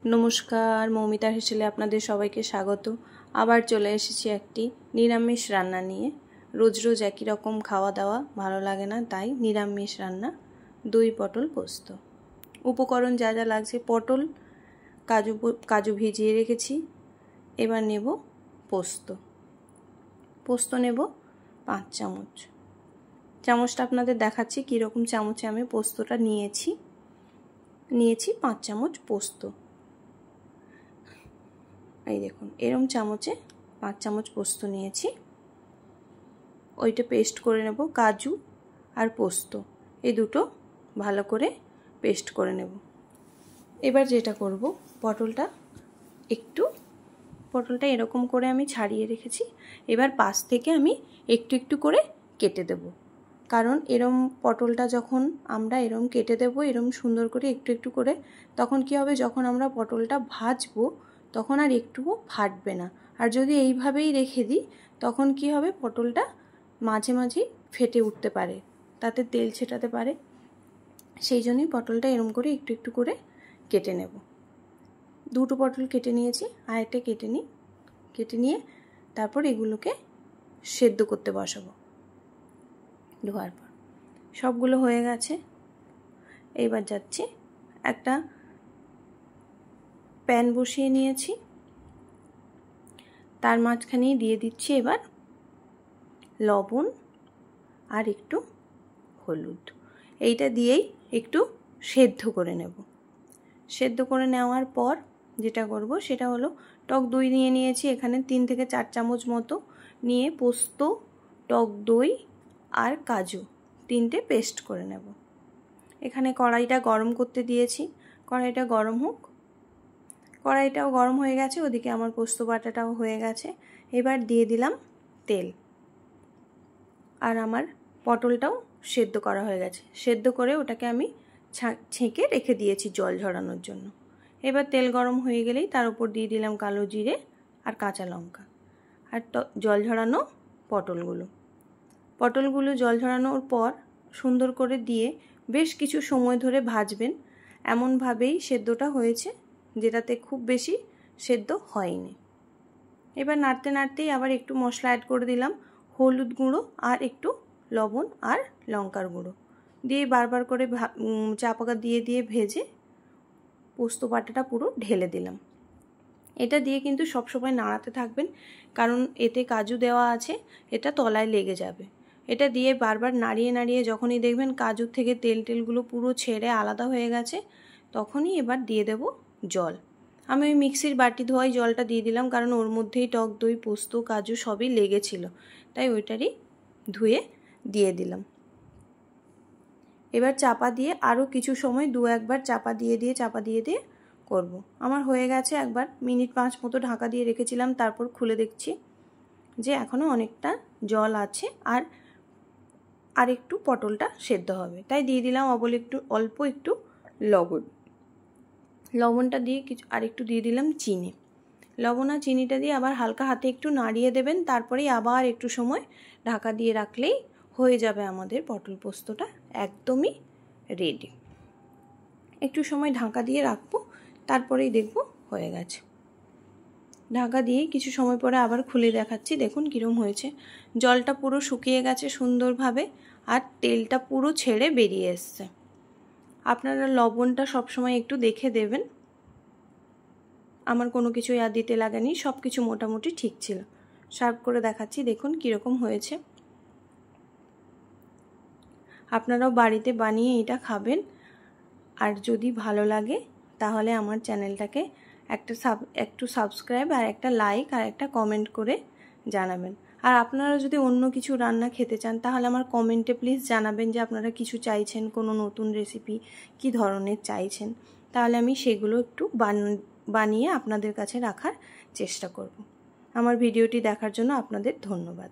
নমস্কার, মৌমিতার হেসেলে আপনাদের সবাইকে স্বাগত। আবার চলে এসেছি একটি নিরামিষ রান্না নিয়ে। রোজ রোজ একই রকম খাওয়া দাওয়া ভালো লাগে না, তাই নিরামিষ রান্না। দই পটল পোস্ত। উপকরণ যা যা লাগছে: পটল, কাজু ভিজিয়ে রেখেছি। এবার নেব পোস্ত নেব 5 চামচ। চামচটা আপনাদের দেখাচ্ছি কীরকম চামচে আমি পোস্তটা নিয়েছি 5 চামচ পোস্ত। এই দেখুন, এরম চামচে 5 চামচ পোস্ত নিয়েছি। ওইটা পেস্ট করে নেব। কাজু আর পোস্ত এই দুটো ভালো করে পেস্ট করে নেব। এবার যেটা করব, পটলটা এরকম করে আমি ছাড়িয়ে রেখেছি। এবার পাশ থেকে আমি একটু একটু করে কেটে দেব। কারণ এরম পটলটা যখন আমরা এরম কেটে দেব, এরম সুন্দর করে একটু একটু করে, তখন কি হবে, যখন আমরা পটলটা ভাজবো তখন আর একটুও ফাটবে না। আর যদি এইভাবেই রেখে দিই তখন কি হবে, পটলটা মাঝে মাঝে ফেটে উঠতে পারে, তাতে তেল ছেটাতে পারে। সেই জন্যই পটলটা এরম করে একটু একটু করে কেটে নেব। দুটো পটল কেটে নিয়েছি, আর একটা কেটে নিয়ে তারপর এগুলোকে সেদ্ধ করতে বসাবো। ধোয়ার পর সবগুলো হয়ে গেছে। এইবার যাচ্ছি, একটা প্যান বসিয়ে নিয়েছি, তার মাঝখানেই দিয়ে দিচ্ছি এবার লবণ আর একটু হলুদ। এইটা দিয়েই একটু সেদ্ধ করে নেব। সেদ্ধ করে নেওয়ার পর যেটা করব সেটা হলো, টক দই নিয়ে নিয়েছি এখানে 3 থেকে 4 চামচ মতো, নিয়ে পোস্ত, টক দই আর কাজু 3টে পেস্ট করে নেব। এখানে কড়াইটা গরম করতে দিয়েছি, কড়াইটা গরম হোক। কড়াইটাও গরম হয়ে গেছে, ওদিকে আমার পোস্ত বাটাটাও হয়ে গেছে। এবার দিয়ে দিলাম তেল, আর আমার পটলটাও সেদ্ধ করা হয়ে গেছে। সেদ্ধ করে ওটাকে আমি ছেঁকে রেখে দিয়েছি জল ঝরানোর জন্য। এবার তেল গরম হয়ে গেলেই তার উপর দিয়ে দিলাম কালো জিরে আর কাঁচা লঙ্কা, আর জল ঝরানো পটলগুলো জল ঝরানোর পর সুন্দর করে দিয়ে বেশ কিছু সময় ধরে ভাজবেন। এমনভাবেই সেদ্ধটা হয়েছে, যেটাতে খুব বেশি সেদ্ধ হয়নি। এবার নাড়তে নাড়তেই আবার একটু মশলা অ্যাড করে দিলাম, হলুদ গুঁড়ো আর একটু লবণ আর লঙ্কার গুঁড়ো দিয়ে বারবার করে চা পাকা দিয়ে ভেজে পোস্ত বাটাটা পুরো ঢেলে দিলাম। এটা দিয়ে কিন্তু সবসময় নাড়াতে থাকবেন, কারণ এতে কাজু দেওয়া আছে, এটা তলায় লেগে যাবে। এটা দিয়ে বারবার নাড়িয়ে নাড়িয়ে যখনই দেখবেন কাজুর থেকে তেলগুলো পুরো ছেড়ে আলাদা হয়ে গেছে, তখনই এবার দিয়ে দেব জল। আমি ওই মিক্সির বাটি ধোয়াই জলটা দিয়ে দিলাম, কারণ ওর মধ্যেই টক দই, পোস্ত, কাজু সবই লেগেছিল, তাই ওইটারই ধুয়ে দিয়ে দিলাম। এবার চাপা দিয়ে আরও কিছু সময় 2-1 বার চাপা দিয়ে করব। আমার হয়ে গেছে। একবার মিনিট 5 মতো ঢাকা দিয়ে রেখেছিলাম, তারপর খুলে দেখছি যে এখনও অনেকটা জল আছে, আর একটু পটলটা সেদ্ধ হবে, তাই দিয়ে দিলাম অল্প একটু লবণটা দিয়ে আর একটু দিয়ে দিলাম চিনি। লবণ আর চিনিটা দিয়ে আবার হালকা হাতে একটু নাড়িয়ে দেবেন, তারপরেই আবার একটু সময় ঢাকা দিয়ে রাখলেই হয়ে যাবে আমাদের পটল পোস্তটা একদমই রেডি। একটু সময় ঢাকা দিয়ে রাখবো, তারপরেই দেখব হয়ে গেছে। ঢাকা দিয়ে কিছু সময় পরে আবার খুলে দেখাচ্ছি, দেখুন কীরকম হয়েছে। জলটা পুরো শুকিয়ে গেছে সুন্দরভাবে, আর তেলটা পুরো ছেড়ে বেরিয়ে এসছে। আপনারা লবণটা সবসময় একটু দেখে দেবেন। আমার কোনো কিছুই আর দিতে লাগেনি, সব কিছু মোটামুটি ঠিক ছিল। সার্ভ করে দেখাচ্ছি, দেখুন কীরকম হয়েছে। আপনারাও বাড়িতে বানিয়ে এটা খাবেন, আর যদি ভালো লাগে তাহলে আমার চ্যানেলটাকে একটু সাবস্ক্রাইব আর একটা লাইক আর একটা কমেন্ট করে জানাবেন। আর আপনারা যদি অন্য কিছু রান্না খেতে চান তাহলে আমার কমেন্টে প্লিজ জানাবেন যে আপনারা কিছু চাইছেন, কোনো নতুন রেসিপি কী ধরনের চাইছেন, তাহলে আমি সেগুলো একটু বানিয়ে আপনাদের কাছে রাখার চেষ্টা করব। আমার ভিডিওটি দেখার জন্য আপনাদের ধন্যবাদ।